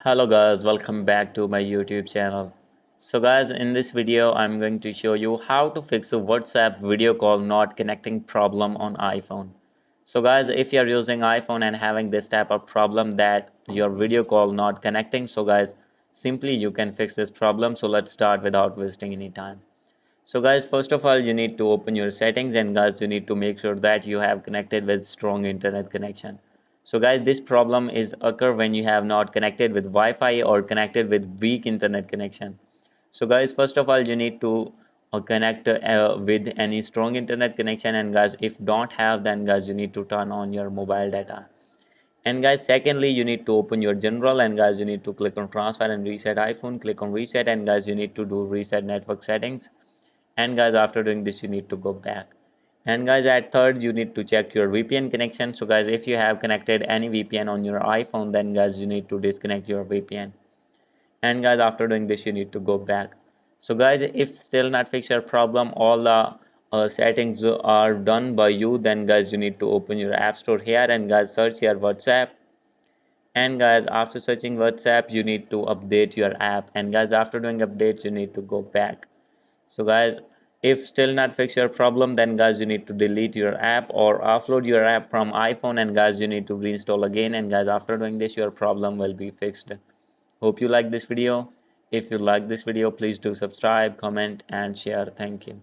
Hello guys, welcome back to my YouTube channel. So guys, in this video I'm going to show you how to fix a WhatsApp video call not connecting problem on iPhone. So guys, if you're using iPhone and having this type of problem that your video call not connecting, so guys, simply you can fix this problem. So let's start without wasting any time. So guys, first of all, you need to open your settings, and guys, you need to make sure that you have connected with strong internet connection. So guys, this problem is occur when you have not connected with Wi-Fi or connected with weak internet connection. So guys, first of all, you need to connect with any strong internet connection, and guys, if don't have, then guys, you need to turn on your mobile data. And guys, secondly, you need to open your general, and guys, you need to click on transfer and reset iPhone, click on reset, and guys, you need to do reset network settings. And guys, after doing this, you need to go back. And guys, at third, you need to check your VPN connection. So guys, if you have connected any VPN on your iPhone, then guys, you need to disconnect your VPN. And guys, after doing this, you need to go back. So guys, if still not fix your problem, all the settings are done by you, then guys, you need to open your app store here, and guys, search your WhatsApp. And guys, after searching WhatsApp, you need to update your app. And guys, after doing updates, you need to go back. So guys, if still not fix your problem, then guys, you need to delete your app or offload your app from iPhone, and guys, you need to reinstall again. And guys, after doing this, your problem will be fixed. Hope you like this video. If you like this video, please do subscribe, comment and share. Thank you.